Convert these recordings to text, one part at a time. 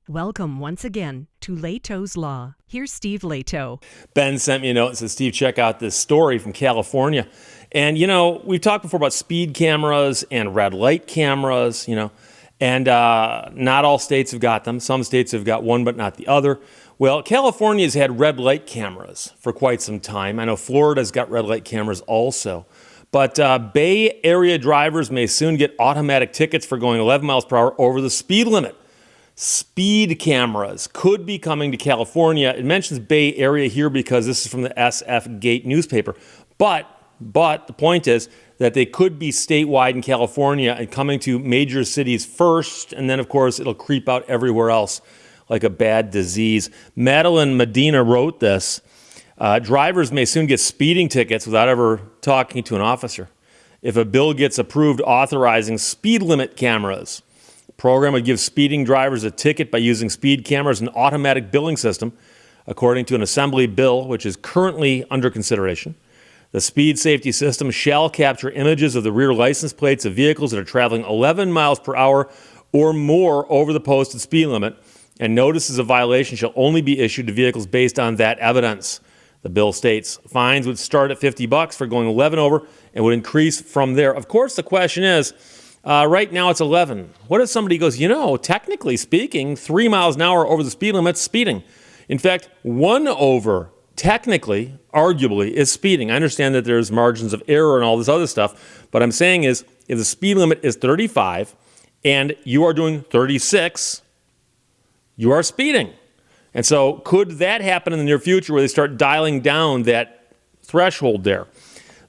Welcome once again to Lehto's Law. Here's Steve Lehto. Ben sent me a note and said, Steve, check out this story from California. And, we've talked before about speed cameras and red light cameras, and not all states have got them. Some states have got one, but not the other. Well, California's had red light cameras for quite some time. I know Florida's got red light cameras also. But Bay Area drivers may soon get automatic tickets for going 11 miles per hour over the speed limit. Speed cameras could be coming to California. It mentions Bay Area here because this is from the SF Gate newspaper. But the point is that they could be statewide in California and coming to major cities first, and then, of course, it'll creep out everywhere else like a bad disease. Madeline Medina wrote this. Drivers may soon get speeding tickets without ever talking to an officer. If a bill gets approved authorizing speed limit cameras, program would give speeding drivers a ticket by using speed cameras and automatic billing system, according to an assembly bill which is currently under consideration. The speed safety system shall capture images of the rear license plates of vehicles that are traveling 11 miles per hour or more over the posted speed limit, and notices of violation shall only be issued to vehicles based on that evidence. The bill states fines would start at $50 for going 11 over and would increase from there. Of course, the question is, right now it's 11. What if somebody goes, technically speaking, 3 miles an hour over the speed limit's speeding? In fact, 1 over, technically, arguably, is speeding. I understand that there's margins of error and all this other stuff, but I'm saying is, if the speed limit is 35 and you are doing 36, you are speeding. And so could that happen in the near future where they start dialing down that threshold there?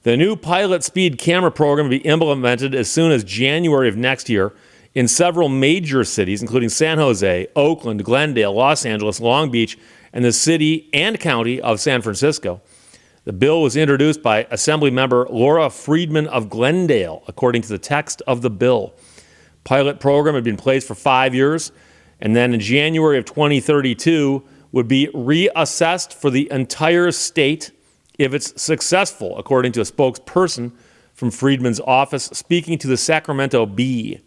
The new pilot speed camera program will be implemented as soon as January of next year in several major cities, including San Jose, Oakland, Glendale, Los Angeles, Long Beach, and the city and county of San Francisco. The bill was introduced by Assembly member Laura Friedman of Glendale, according to the text of the bill. Pilot program had been in place for 5 years, and then in January of 2032 would be reassessed for the entire state if it's successful, according to a spokesperson from Friedman's office speaking to the Sacramento Bee.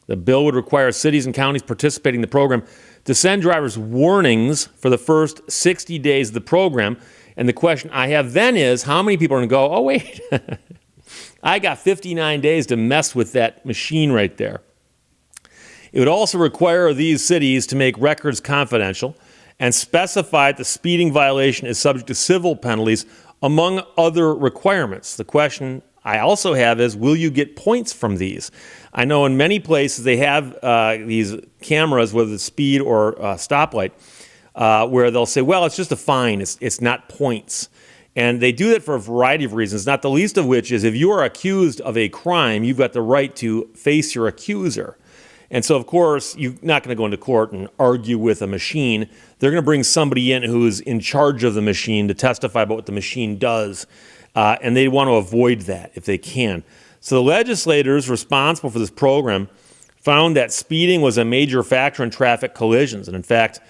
The bill would require cities and counties participating in the program to send drivers warnings for the first 60 days of the program. And the question I have then is, how many people are going to go, oh, wait, I got 59 days to mess with that machine right there. It would also require these cities to make records confidential and specify that the speeding violation is subject to civil penalties, among other requirements. The question I also have is, will you get points from these? I know in many places they have these cameras, whether it's speed or stoplight, where they'll say, well, it's just a fine. It's not points. And they do that for a variety of reasons, not the least of which is if you are accused of a crime, you've got the right to face your accuser. And so, of course, you're not going to go into court and argue with a machine. They're going to bring somebody in who's in charge of the machine to testify about what the machine does. And they want to avoid that if they can. So the legislators responsible for this program found that speeding was a major factor in traffic collisions. And in fact,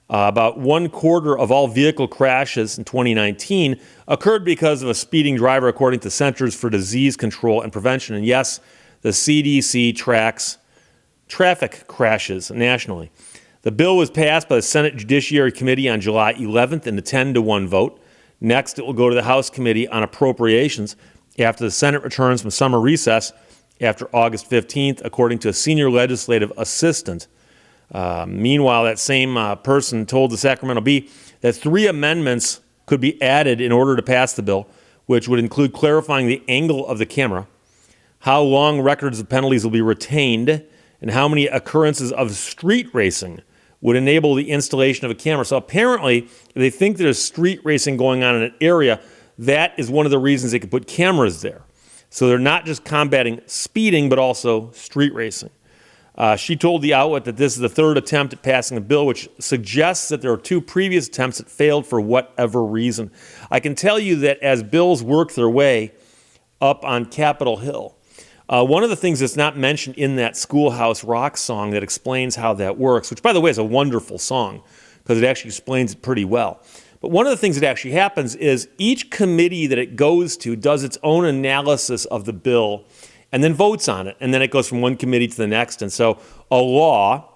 about 1/4 of all vehicle crashes in 2019 occurred because of a speeding driver, according to Centers for Disease Control and Prevention. And yes, the CDC tracks traffic crashes nationally. The bill was passed by the Senate Judiciary Committee on July 11th in a 10-1 vote. Next, it will go to the House Committee on Appropriations after the Senate returns from summer recess after August 15th, according to a senior legislative assistant. Meanwhile, that same person told the Sacramento Bee that 3 amendments could be added in order to pass the bill, which would include clarifying the angle of the camera, how long records of penalties will be retained, and how many occurrences of street racing would enable the installation of a camera. So apparently, if they think there's street racing going on in an area, that is one of the reasons they could put cameras there. So they're not just combating speeding, but also street racing. She told the outlet that this is the 3rd attempt at passing the bill, which suggests that there are 2 previous attempts that failed for whatever reason. I can tell you that as bills work their way up on Capitol Hill, one of the things that's not mentioned in that Schoolhouse Rock song that explains how that works, which, by the way, is a wonderful song because it actually explains it pretty well. But one of the things that actually happens is each committee that it goes to does its own analysis of the bill and then votes on it. And then it goes from one committee to the next. And so a law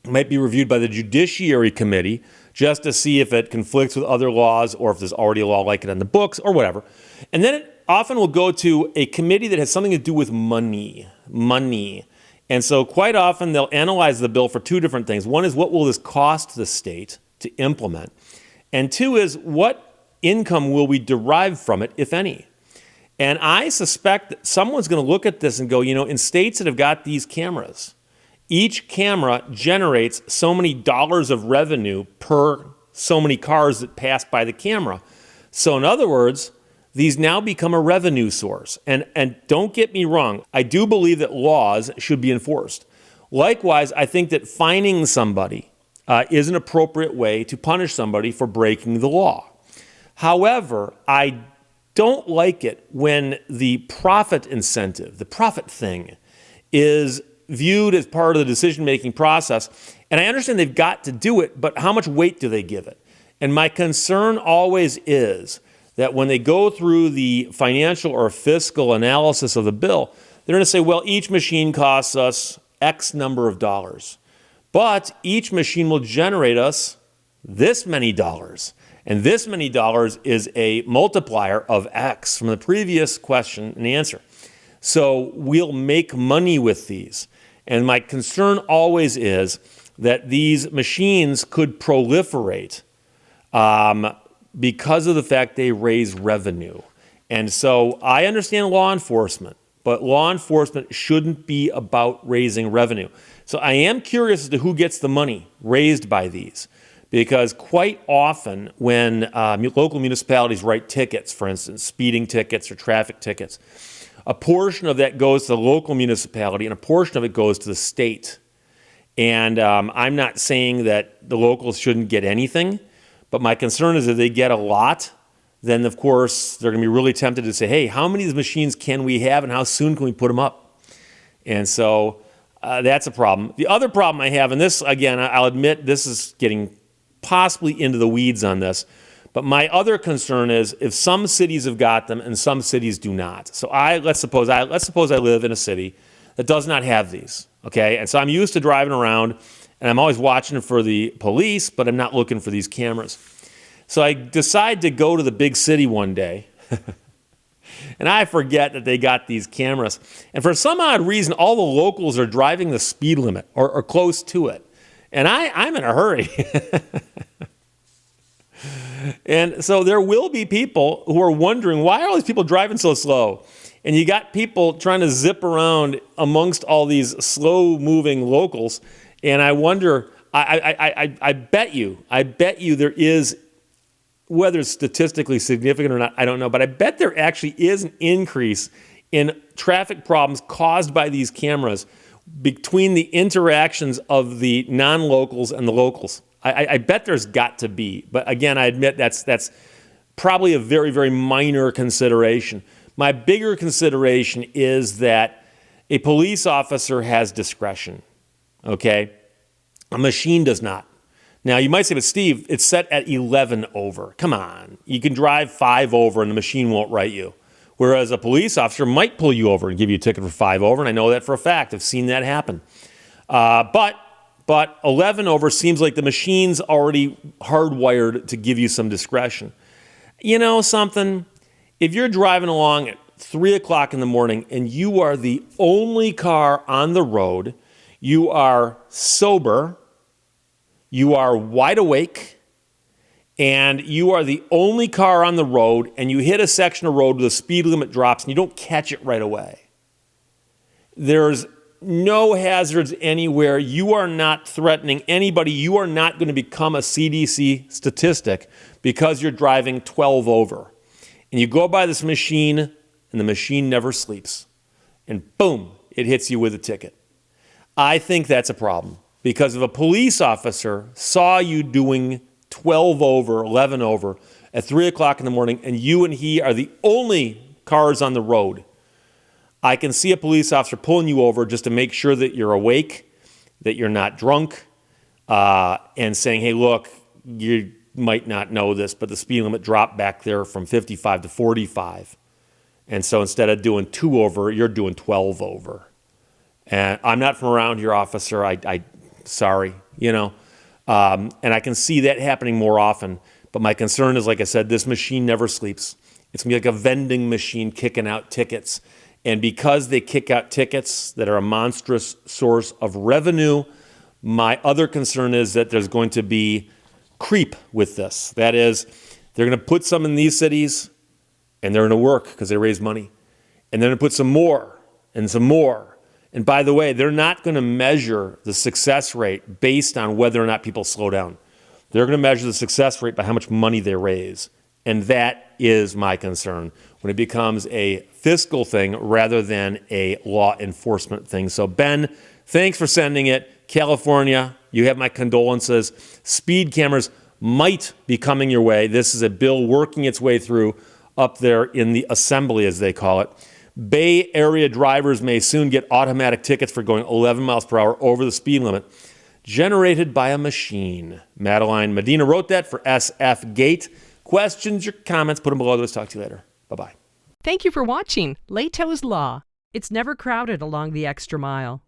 It might be reviewed by the Judiciary Committee just to see if it conflicts with other laws or if there's already a law like it on the books or whatever. And then it often will go to a committee that has something to do with money. And so quite often they'll analyze the bill for two different things. One is, what will this cost the state to implement? And two is, what income will we derive from it, if any? And I suspect that someone's going to look at this and go, in states that have got these cameras, each camera generates so many dollars of revenue per so many cars that pass by the camera. So in other words, these now become a revenue source. And don't get me wrong, I do believe that laws should be enforced. Likewise, I think that fining somebody is an appropriate way to punish somebody for breaking the law. However, I don't like it when the profit incentive, the profit thing, is viewed as part of the decision-making process. And I understand they've got to do it, but how much weight do they give it? And my concern always is that when they go through the financial or fiscal analysis of the bill, they're going to say, well, each machine costs us X number of dollars, but each machine will generate us this many dollars. And this many dollars is a multiplier of X from the previous question and answer. So we'll make money with these. And my concern always is that these machines could proliferate because of the fact they raise revenue. And so I understand law enforcement, but law enforcement shouldn't be about raising revenue. So I am curious as to who gets the money raised by these, because quite often when local municipalities write tickets, for instance, speeding tickets or traffic tickets, a portion of that goes to the local municipality and a portion of it goes to the state. And I'm not saying that the locals shouldn't get anything, but my concern is if they get a lot, then of course they're going to be really tempted to say, hey, how many of these machines can we have and how soon can we put them up? And so that's a problem. The other problem I have, and this, again, I'll admit this is getting possibly into the weeds on this, but my other concern is if some cities have got them and some cities do not. So let's suppose I live in a city that does not have these, okay? And so I'm used to driving around, and I'm always watching for the police, but I'm not looking for these cameras. So I decide to go to the big city one day, and I forget that they got these cameras. And for some odd reason, all the locals are driving the speed limit or close to it. And I'm in a hurry. And so there will be people who are wondering, why are all these people driving so slow? And you got people trying to zip around amongst all these slow-moving locals. And I wonder, I bet you there is, whether it's statistically significant or not, I don't know, but I bet there actually is an increase in traffic problems caused by these cameras between the interactions of the non-locals and the locals. I bet there's got to be. But again, I admit that's probably a very, very minor consideration. My bigger consideration is that a police officer has discretion, okay? A machine does not. Now, you might say, but Steve, it's set at 11 over. Come on. You can drive 5 over and the machine won't write you. Whereas a police officer might pull you over and give you a ticket for 5 over, and I know that for a fact. I've seen that happen. But 11 over seems like the machine's already hardwired to give you some discretion. You know something? If you're driving along at 3 o'clock in the morning and you are the only car on the road, you are sober, you are wide awake, and you are the only car on the road, and you hit a section of road where the speed limit drops and you don't catch it right away. There's no hazards anywhere. You are not threatening anybody. You are not going to become a CDC statistic because you're driving 12 over. And you go by this machine, and the machine never sleeps. And boom, it hits you with a ticket. I think that's a problem. Because if a police officer saw you doing 12 over, 11 over at 3 o'clock in the morning, and you and he are the only cars on the road, I can see a police officer pulling you over just to make sure that you're awake, that you're not drunk, and saying, hey, look, you might not know this, but the speed limit dropped back there from 55 to 45. And so instead of doing 2 over, you're doing 12 over. And I'm not from around here, officer. Sorry. And I can see that happening more often. But my concern is, like I said, this machine never sleeps. It's going to be like a vending machine kicking out tickets. And because they kick out tickets that are a monstrous source of revenue, my other concern is that there's going to be creep with this. That is, they're going to put some in these cities, and they're going to work because they raise money. And they're going to put some more and some more. And by the way, they're not going to measure the success rate based on whether or not people slow down. They're going to measure the success rate by how much money they raise. And that is my concern when it becomes a fiscal thing rather than a law enforcement thing. So, Ben, thanks for sending it. California, you have my condolences. Speed cameras might be coming your way. This is a bill working its way through up there in the assembly, as they call it. Bay Area drivers may soon get automatic tickets for going 11 miles per hour over the speed limit, generated by a machine. Madeline Medina wrote that for SF Gate. Questions or comments, put them below. Let's talk to you later. Bye-bye. Thank you for watching Lehto's Law. It's never crowded along the extra mile.